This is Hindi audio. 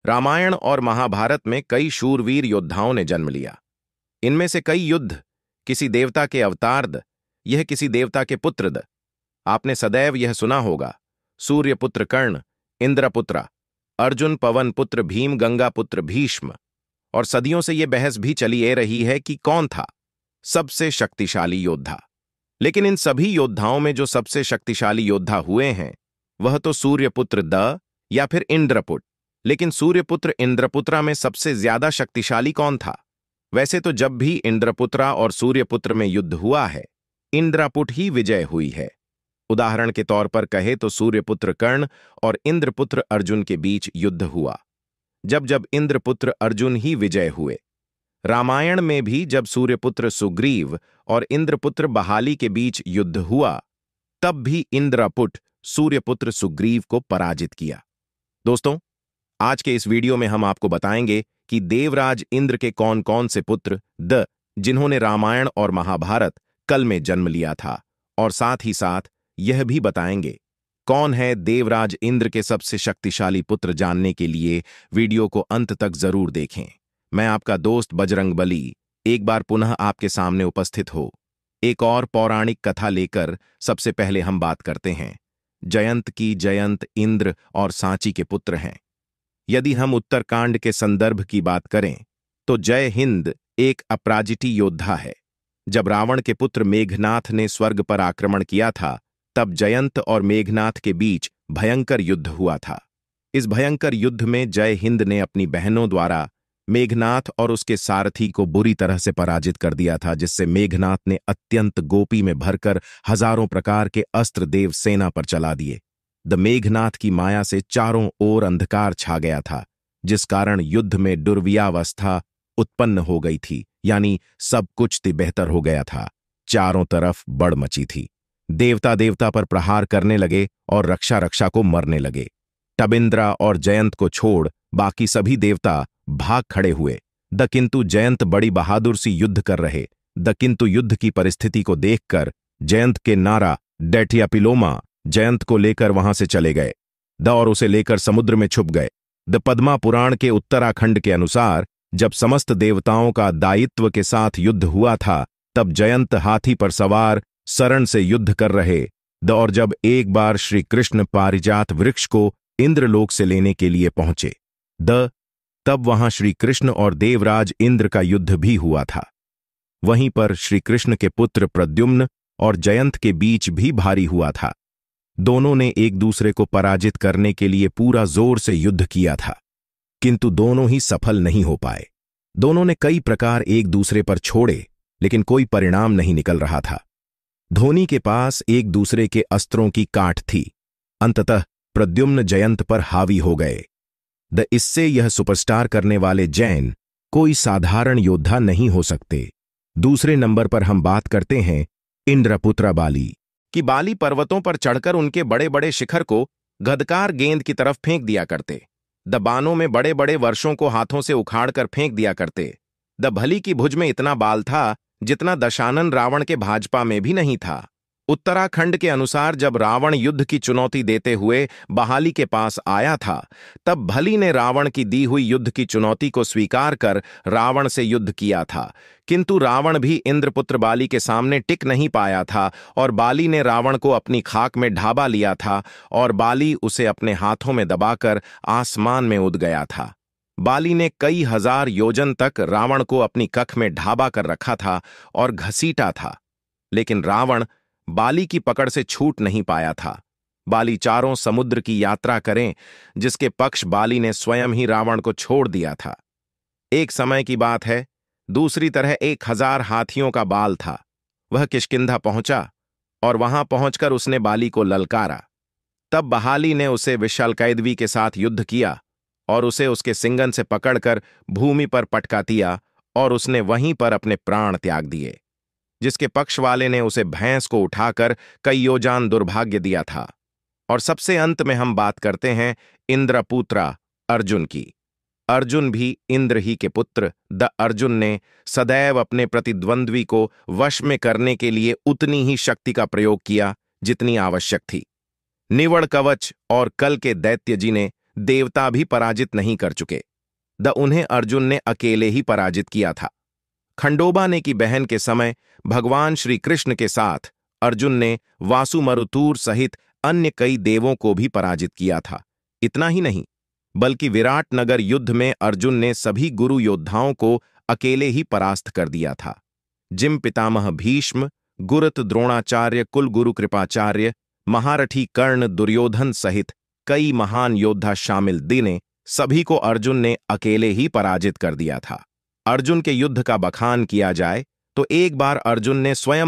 रामायण और महाभारत में कई शूरवीर योद्धाओं ने जन्म लिया। इनमें से कई युद्ध किसी देवता के अवतार यह किसी देवता के पुत्र आपने सदैव यह सुना होगा, सूर्यपुत्र कर्ण, इंद्रपुत्र अर्जुन, पवन पुत्र भीम, गंगा पुत्र भीष्म। और सदियों से यह बहस भी चली आ रही है कि कौन था सबसे शक्तिशाली योद्धा। लेकिन इन सभी योद्धाओं में जो सबसे शक्तिशाली योद्धा हुए हैं वह तो सूर्यपुत्र या फिर इंद्रपुत्र। लेकिन सूर्यपुत्र इंद्रपुत्रा में सबसे ज्यादा शक्तिशाली कौन था? वैसे तो जब भी इंद्रपुत्रा और सूर्यपुत्र में युद्ध हुआ है, इंद्रपुट ही विजय हुई है। उदाहरण के तौर पर कहे तो सूर्यपुत्र कर्ण और इंद्रपुत्र अर्जुन के बीच युद्ध हुआ। जब जब इंद्रपुत्र अर्जुन ही विजय हुए। रामायण में भी जब सूर्यपुत्र सुग्रीव और इंद्रपुत्र बहाली के बीच युद्ध हुआ, तब भी इंद्रपुट सूर्यपुत्र सुग्रीव को पराजित किया। दोस्तों, आज के इस वीडियो में हम आपको बताएंगे कि देवराज इंद्र के कौन कौन से पुत्र जिन्होंने रामायण और महाभारत कल में जन्म लिया था, और साथ ही साथ यह भी बताएंगे कौन है देवराज इंद्र के सबसे शक्तिशाली पुत्र। जानने के लिए वीडियो को अंत तक जरूर देखें। मैं आपका दोस्त बजरंगबली एक बार पुनः आपके सामने उपस्थित हो, एक और पौराणिक कथा लेकर। सबसे पहले हम बात करते हैं जयंत की। जयंत इंद्र और सांची के पुत्र हैं। यदि हम उत्तरकांड के संदर्भ की बात करें तो जय हिंद एक अपराजिती योद्धा है। जब रावण के पुत्र मेघनाथ ने स्वर्ग पर आक्रमण किया था, तब जयंत और मेघनाथ के बीच भयंकर युद्ध हुआ था। इस भयंकर युद्ध में जय हिंद ने अपनी बहनों द्वारा मेघनाथ और उसके सारथी को बुरी तरह से पराजित कर दिया था, जिससे मेघनाथ ने अत्यंत गोपी में भरकर हजारों प्रकार के अस्त्र देव सेना पर चला दिए। मेघनाथ की माया से चारों ओर अंधकार छा गया था, जिस कारण युद्ध में दुर्व्यवस्था उत्पन्न हो गई थी, यानी सब कुछ बेहतर हो गया था। चारों तरफ बढ़ मची थी। देवता देवता पर प्रहार करने लगे और रक्षा रक्षा को मरने लगे। तब इंद्र और जयंत को छोड़ बाकी सभी देवता भाग खड़े हुए। किंतु जयंत बड़ी बहादुर सी युद्ध कर रहे। किंतु युद्ध की परिस्थिति को देखकर जयंत के नारा डैटिया पिलोमा जयंत को लेकर वहां से चले गए और उसे लेकर समुद्र में छुप गए। पद्मा पुराण के उत्तराखंड के अनुसार जब समस्त देवताओं का दायित्व के साथ युद्ध हुआ था, तब जयंत हाथी पर सवार शरण से युद्ध कर रहे और जब एक बार श्री कृष्ण पारिजात वृक्ष को इंद्रलोक से लेने के लिए पहुंचे तब वहां श्री कृष्ण और देवराज इंद्र का युद्ध भी हुआ था। वहीं पर श्री कृष्ण के पुत्र प्रद्युम्न और जयंत के बीच भी भारी हुआ था। दोनों ने एक दूसरे को पराजित करने के लिए पूरा जोर से युद्ध किया था, किंतु दोनों ही सफल नहीं हो पाए। दोनों ने कई प्रकार एक दूसरे पर छोड़े, लेकिन कोई परिणाम नहीं निकल रहा था। धोनी के पास एक दूसरे के अस्त्रों की काट थी। अंततः प्रद्युम्न जयंत पर हावी हो गए। इससे यह सुपरस्टार करने वाले जैन कोई साधारण योद्धा नहीं हो सकते। दूसरे नंबर पर हम बात करते हैं इंद्रपुत्र बाली कि बाली पर्वतों पर चढ़कर उनके बड़े बड़े शिखर को गदकार गेंद की तरफ फेंक दिया करते। बानों में बड़े बड़े वर्षों को हाथों से उखाड़कर फेंक दिया करते। भली की भुज में इतना बाल था जितना दशानन रावण के भाजपा में भी नहीं था। उत्तराखंड के अनुसार जब रावण युद्ध की चुनौती देते हुए बहाली के पास आया था, तब भली ने रावण की दी हुई युद्ध की चुनौती को स्वीकार कर रावण से युद्ध किया था। किंतु रावण भी इंद्रपुत्र बाली के सामने टिक नहीं पाया था और बाली ने रावण को अपनी खाक में ढाबा लिया था और बाली उसे अपने हाथों में दबाकर आसमान में उड़ गया था। बाली ने कई हजार योजन तक रावण को अपनी कख में ढाबा कर रखा था और घसीटा था, लेकिन रावण बाली की पकड़ से छूट नहीं पाया था। बाली चारों समुद्र की यात्रा करें, जिसके पक्ष बाली ने स्वयं ही रावण को छोड़ दिया था। एक समय की बात है, दूसरी तरह 1000 हाथियों का बाल था। वह किष्किंधा पहुंचा और वहां पहुंचकर उसने बाली को ललकारा। तब बहाली ने उसे विशालकैदवी के साथ युद्ध किया और उसे उसके सिंगन से पकड़कर भूमि पर पटका दिया और उसने वहीं पर अपने प्राण त्याग दिए। जिसके पक्ष वाले ने उसे भैंस को उठाकर कई योजान दुर्भाग्य दिया था। और सबसे अंत में हम बात करते हैं इंद्रपुत्र अर्जुन की। अर्जुन भी इंद्र ही के पुत्र अर्जुन ने सदैव अपने प्रतिद्वंद्वी को वश में करने के लिए उतनी ही शक्ति का प्रयोग किया जितनी आवश्यक थी। निवड़ कवच और कल के दैत्य जी ने देवता भी पराजित नहीं कर चुके। उन्हें अर्जुन ने अकेले ही पराजित किया था। खंडोबा ने की बहन के समय भगवान श्री कृष्ण के साथ अर्जुन ने वासु मरुतूर सहित अन्य कई देवों को भी पराजित किया था। इतना ही नहीं, बल्कि विराट नगर युद्ध में अर्जुन ने सभी गुरु योद्धाओं को अकेले ही परास्त कर दिया था। जिम पितामह भीष्म, गुरुत द्रोणाचार्य, कुल गुरु कृपाचार्य, महारथी कर्ण, दुर्योधन सहित कई महान योद्धा शामिल दिने सभी को अर्जुन ने अकेले ही पराजित कर दिया था। अर्जुन के युद्ध का बखान किया जाए तो एक बार अर्जुन ने स्वयं